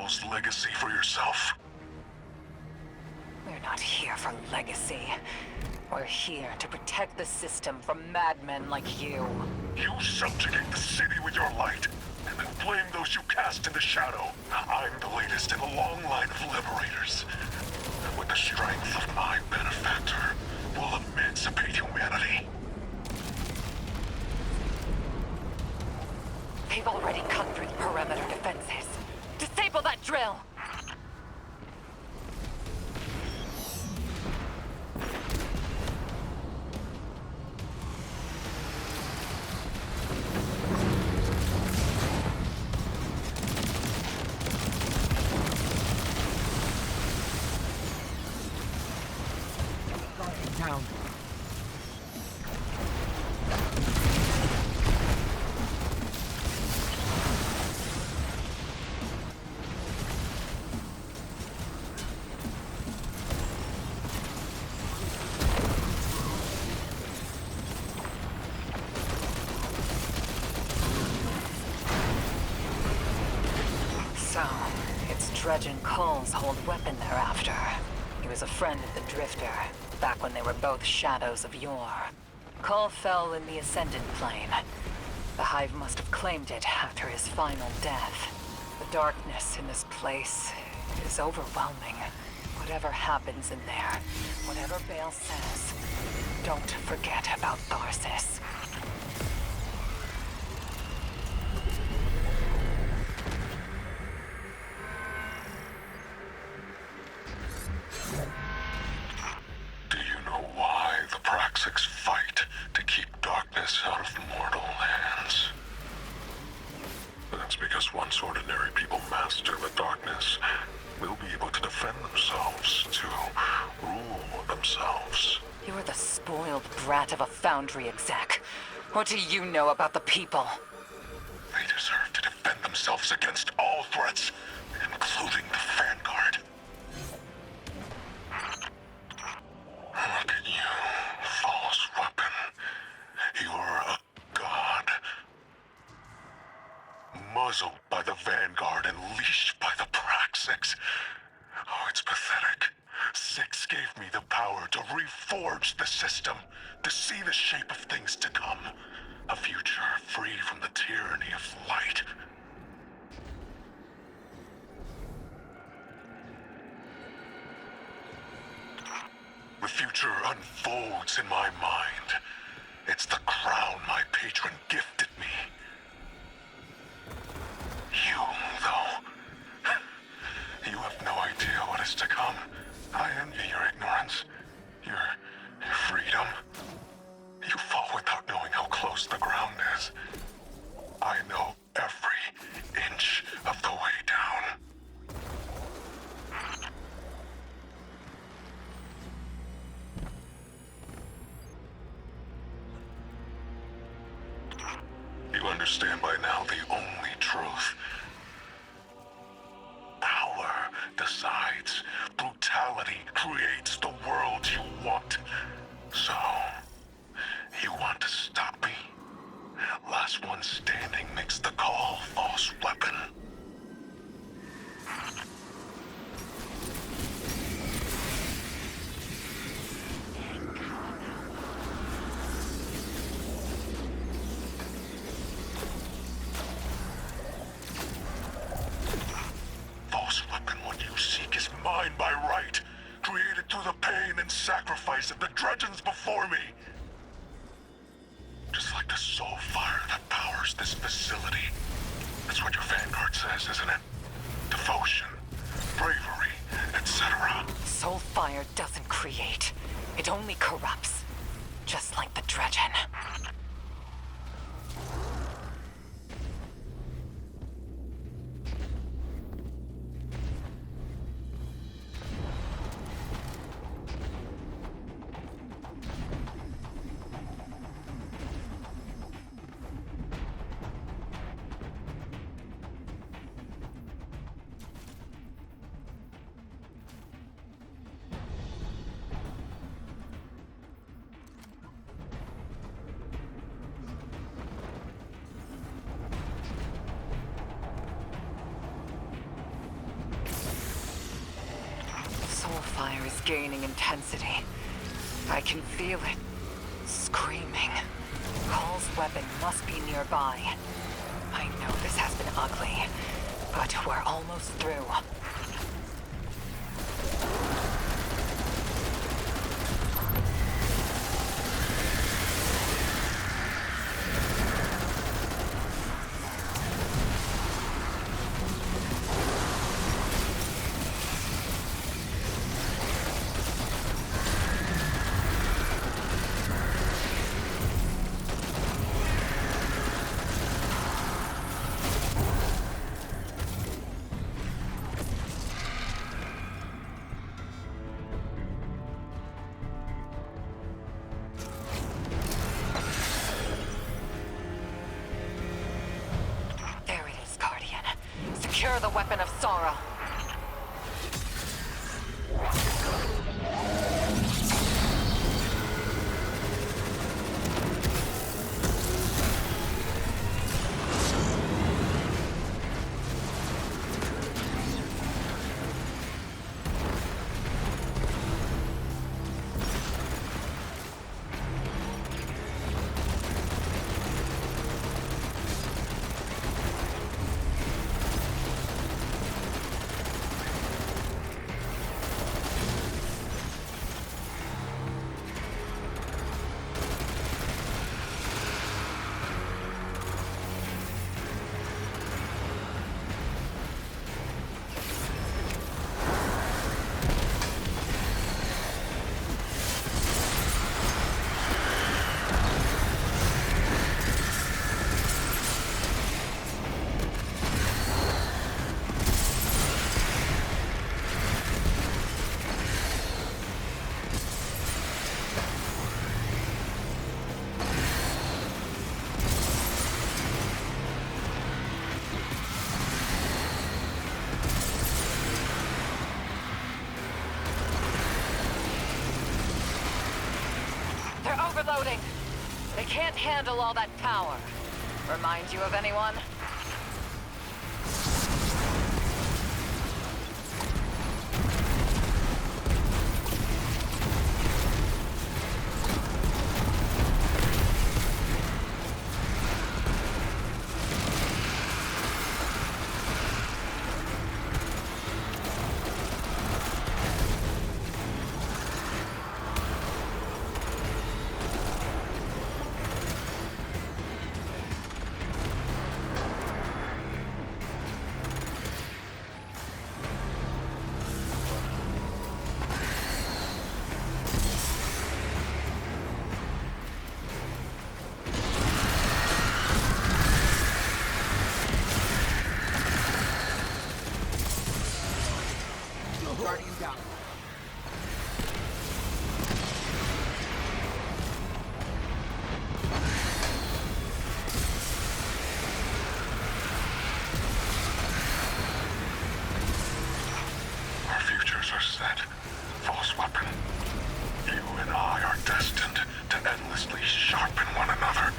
Thrall's legacy for yourself? We're not here for legacy. We're here to protect the system from madmen like you. You subjugate the city with your light, and then blame those you cast in the shadow. I'm the latest in a long line of liberators. With the strength of my benefactor, we'll emancipate humanity. They've already cut through the perimeter defenses. Disable that drill! Down. So, it's Dredge and Cole's old weapon they're after. He was a friend of the Drifter, back when they were both shadows of yore. Cole fell in the Ascendant Plane. The Hive must have claimed it after his final death. The darkness in this place is overwhelming. Whatever happens in there, whatever Bale says, don't forget about Tharsis. Do you know why the Praxics fight to keep darkness out of mortal hands? That's because once ordinary people master the darkness, they'll be able to defend themselves, to rule themselves. You're the spoiled brat of a Foundry exec. What do you know about the people? They deserve to defend themselves against all threats, including the Vanguard. Look at you, false weapon. You're a god. Muzzled by the Vanguard and leashed by the Praxics. Oh, it's pathetic. Six gave me the power to reforge the system, to see the shape of things to come. A future free from the tyranny of light. The future unfolds in my mind. It's the crown my patron gifted me. You, though, you have no idea what is to come. I envy your ignorance, your freedom. You fall without knowing how close the ground is. I know every inch of the way down. You understand by now the only truth. Power decides. Brutality creates the world you want. So, you want to stop me? Last one standing makes the call, false weapon. False weapon, what you seek is mine by right, created through the pain and sacrifice of the Dredgens before me. Just like the soul fire that powers this facility. That's what your Vanguard says, isn't it? Devotion, bravery, etc. Soulfire doesn't create. It only corrupts. Just like the Dredgen. fire is gaining intensity. I can feel it. Screaming. Call's weapon must be nearby. I know this has been ugly, but we're almost through. Secure the weapon of sorrow. Overloading. They can't handle all that power. Remind you of anyone? Guardian down. Our futures are set. False weapon. You and I are destined to endlessly sharpen one another.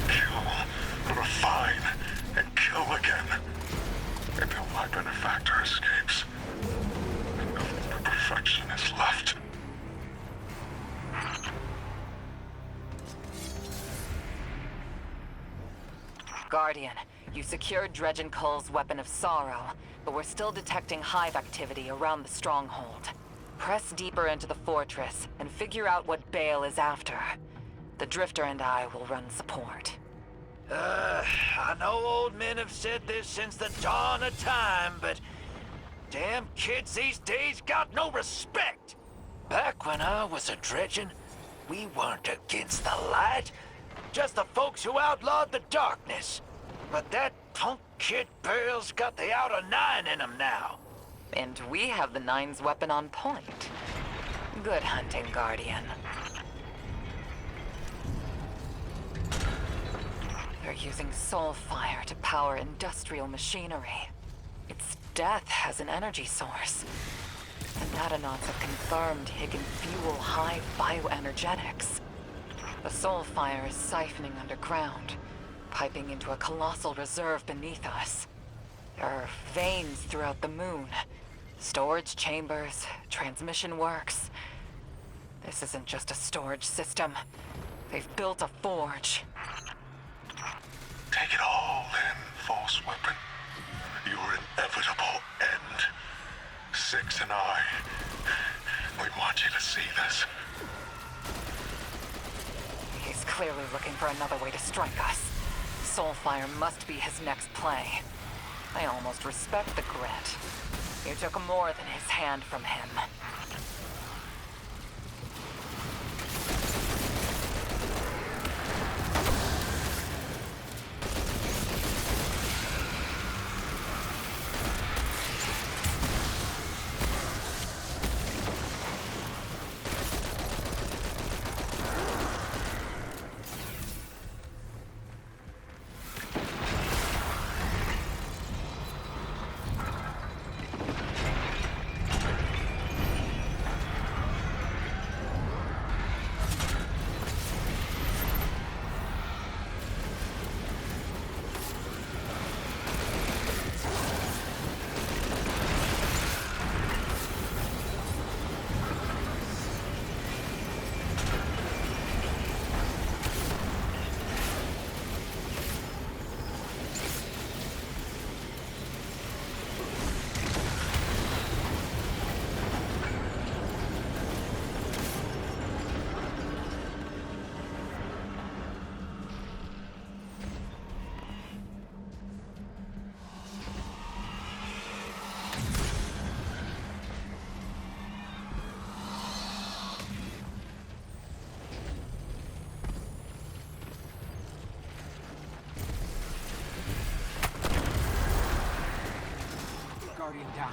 Kill, refine, and kill again. Until my benefactor escapes. And no perfection is left. Guardian, you secured Dredgen Cole's weapon of sorrow, but we're still detecting hive activity around the stronghold. Press deeper into the fortress and figure out what Bale is after. The Drifter and I will run support. I know old men have said this since the dawn of time, but damn kids these days got no respect. Back when I was a dredgen, we weren't against the light, just the folks who outlawed the darkness. But that punk kid Bale's got the outer nine in him now. And we have the Nine's weapon on point. Good hunting, Guardian. They're using soul fire to power industrial machinery. Its death has an energy source. The Natanauts have confirmed he can fuel hive bioenergetics. The soul fire is siphoning underground, piping into a colossal reserve beneath us. There are veins throughout the moon, Storage chambers, transmission works. This isn't just a storage system. They've built a forge. Take it all in, false weapon. Your inevitable end. Six and I, we want you to see this. He's clearly looking for another way to strike us. Soulfire must be his next play. I almost respect the grit. You took more than his hand from him. Guardian down.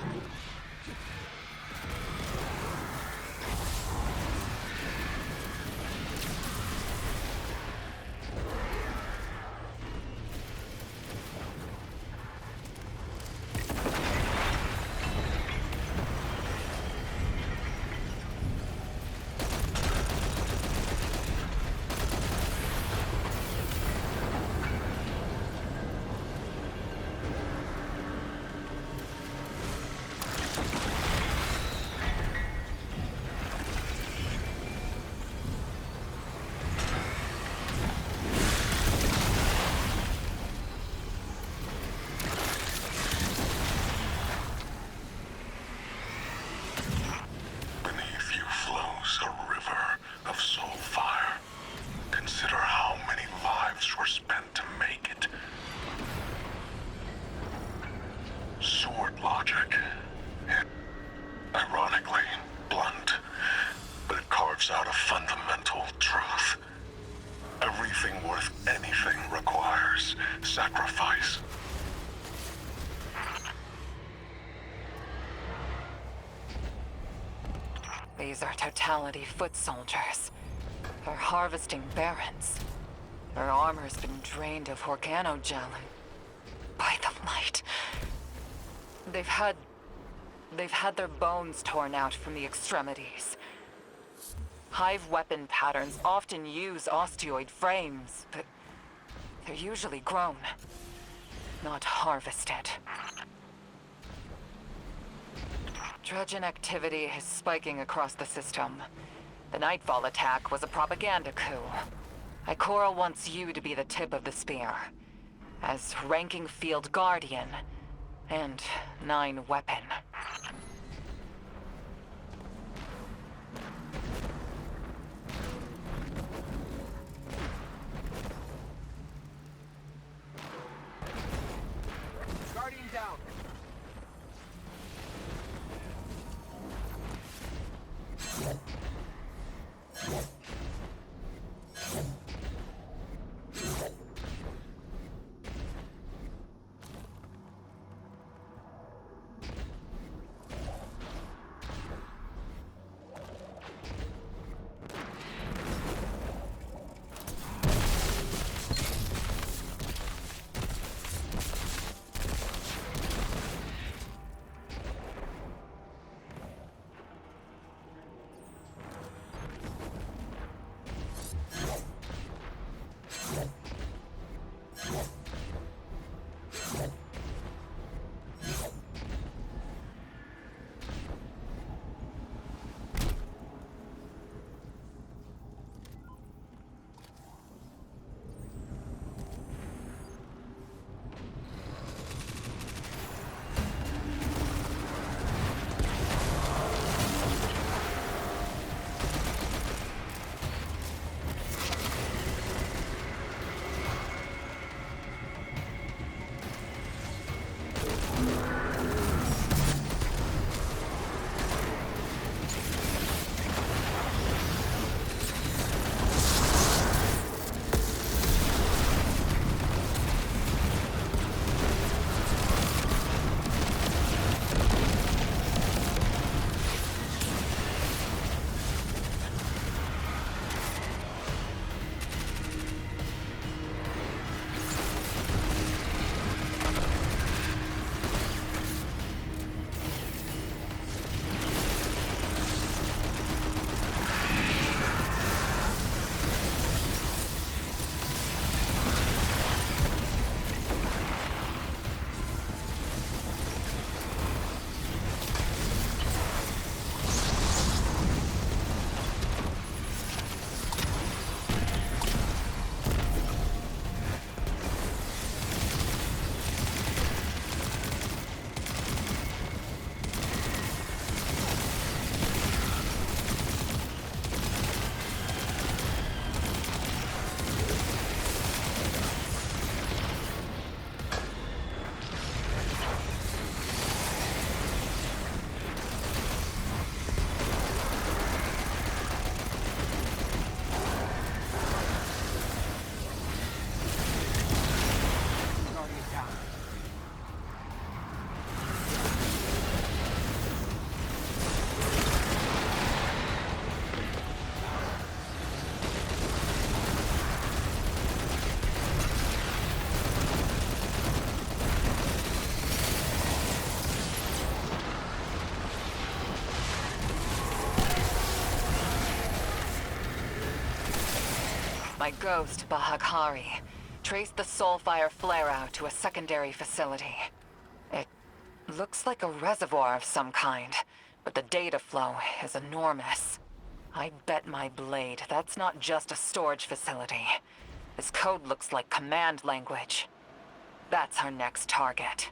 Beneath you flows a river of soul fire. Consider how many lives were spent to make it. Sword logic. Ironically blunt, but it carves out a fundamental truth. Everything worth anything requires sacrifice. These are Totality foot soldiers. They're harvesting barons. Their armor's been drained of organogel and by the light. They've had their bones torn out from the extremities. Hive weapon patterns often use osteoid frames, but they're usually grown, not harvested. Dredgen activity is spiking across the system. The Nightfall attack was a propaganda coup. Ikora wants you to be the tip of the spear, as ranking field guardian and 9 weapon. Guardian down. My ghost, Bahaghari, traced the Soulfire flare-out to a secondary facility. It looks like a reservoir of some kind, but the data flow is enormous. I bet my blade that's not just a storage facility. This code looks like command language. That's our next target.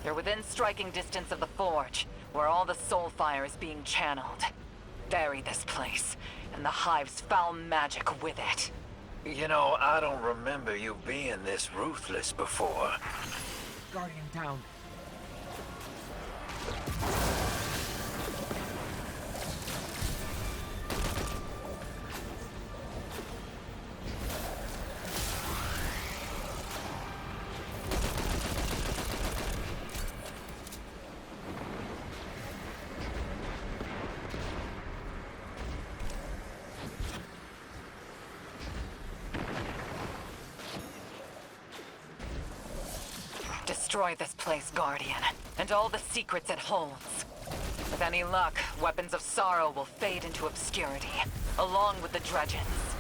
You're within striking distance of the Forge, where all the Soulfire is being channeled. Bury this place, and the Hive's foul magic with it. You know, I don't remember you being this ruthless before. Guardian down. Destroy this place, Guardian, and all the secrets it holds. With any luck, weapons of sorrow will fade into obscurity, along with the Dredgens.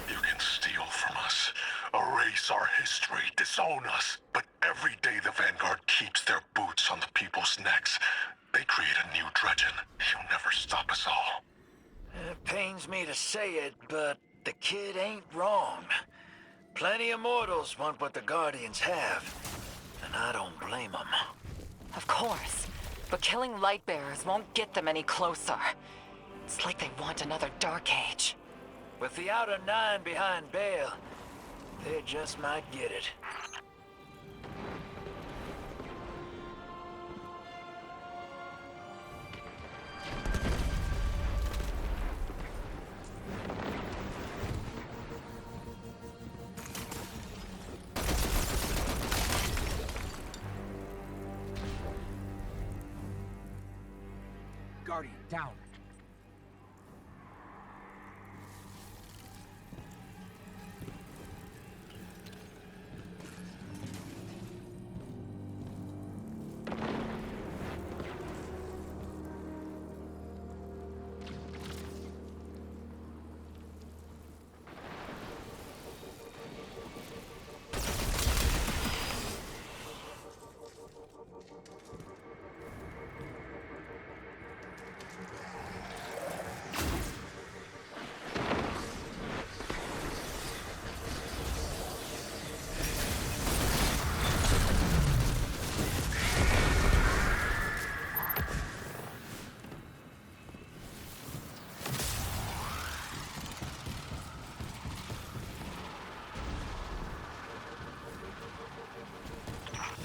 You can steal from us, erase our history, disown us. But every day the Vanguard keeps their boots on the people's necks, they create a new Dredgen. You'll never stop us all. It pains me to say it, but the kid ain't wrong. Plenty of mortals want what the Guardians have, and I don't blame them. Of course, but killing Lightbearers won't get them any closer. It's like they want another Dark Age. With the Outer Nine behind Bale, they just might get it. Guardian down.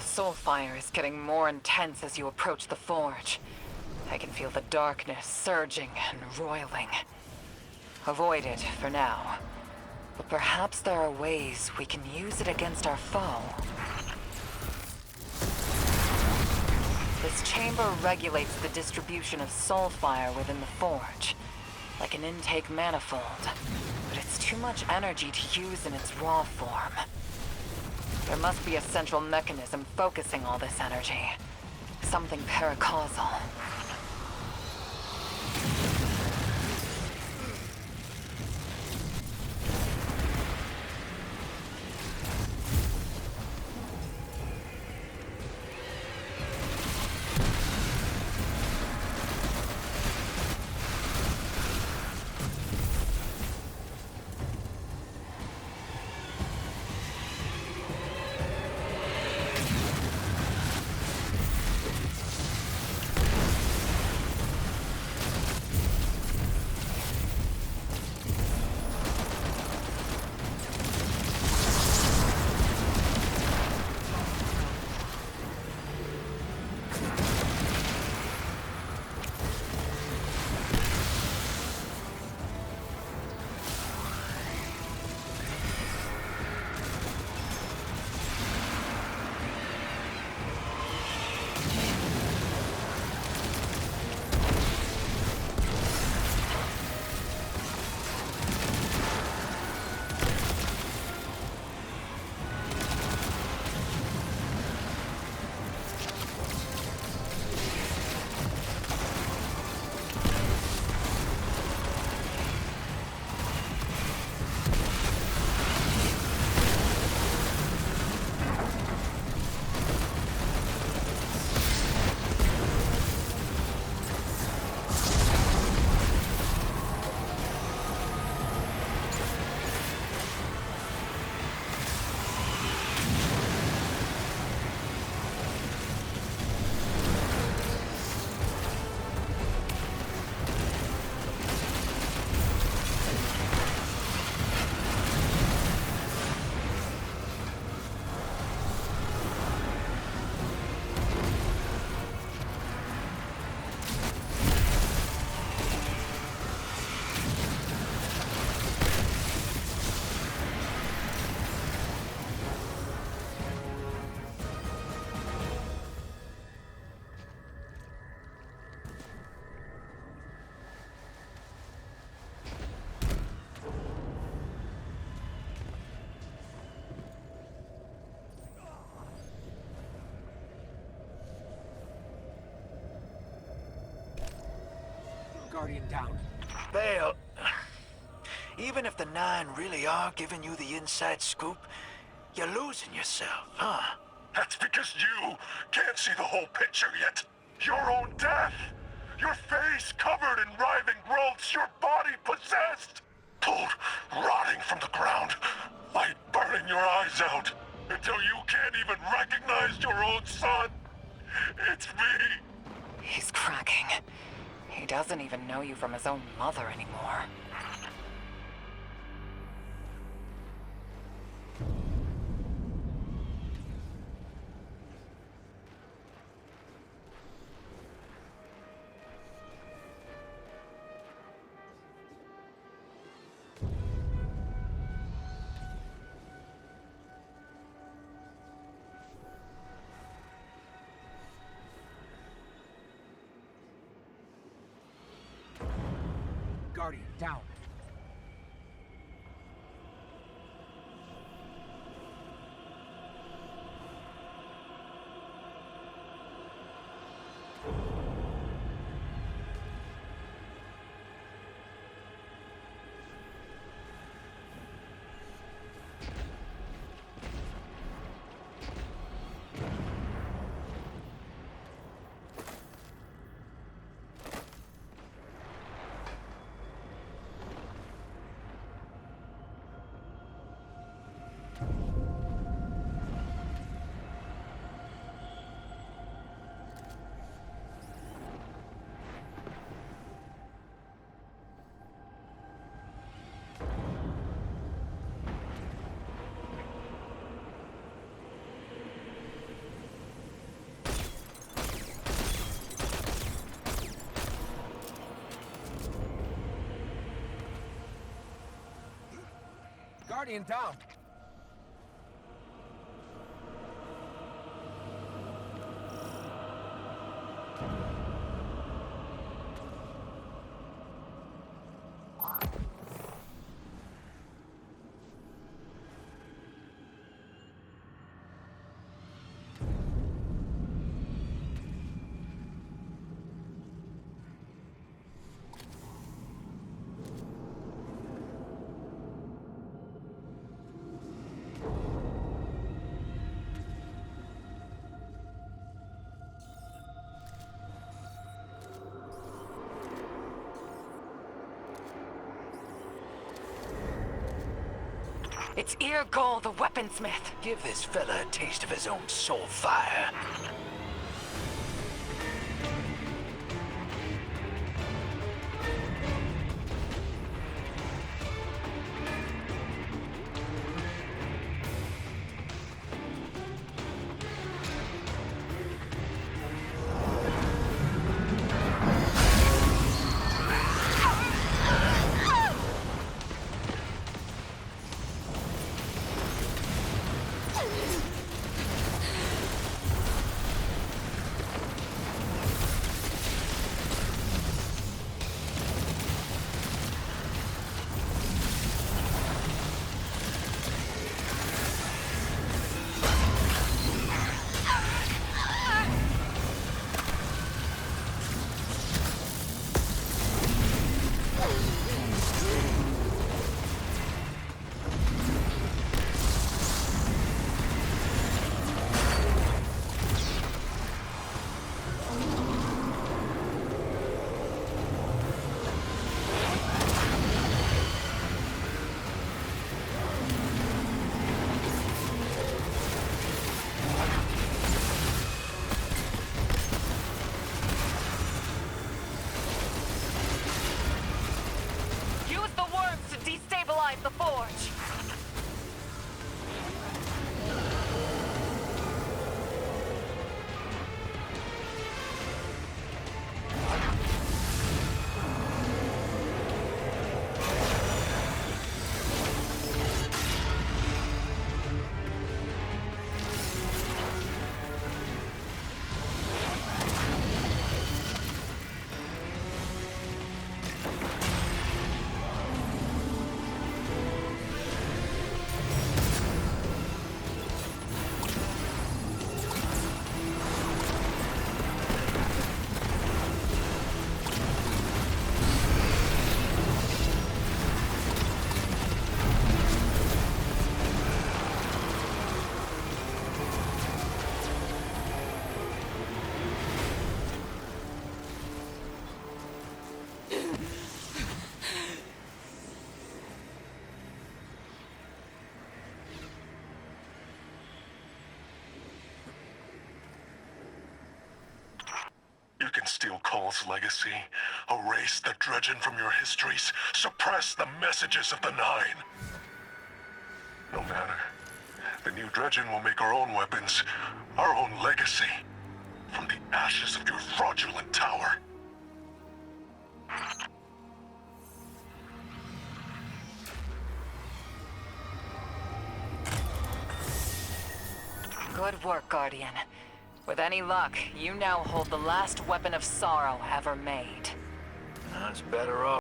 Soulfire is getting more intense as you approach the Forge. I can feel the darkness surging and roiling. Avoid it for now. But perhaps there are ways we can use it against our foe. This chamber regulates the distribution of Soulfire within the Forge, like an intake manifold. But it's too much energy to use in its raw form. There must be a central mechanism focusing all this energy. Something paracausal. Guardian down. Vale, even if the Nine really are giving you the inside scoop, you're losing yourself, huh? That's because you can't see the whole picture yet. Your own death. Your face covered in writhing growths, your body possessed. Pulled, rotting from the ground. Light burning your eyes out. Until you can't even recognize your own son. It's me. He's cracking. He doesn't even know you from his own mother anymore. Guardian down. Guardian down. It's Eargol, the weaponsmith. Give this fella a taste of his own soul fire. Destabilize the forge! steal Cole's legacy, erase the Dredgen from your histories, suppress the messages of the Nine. No matter. The new Dredgen will make our own weapons, our own legacy, from the ashes of your fraudulent tower. Good work, Guardian. With any luck, you now hold the last weapon of sorrow ever made. That's better off.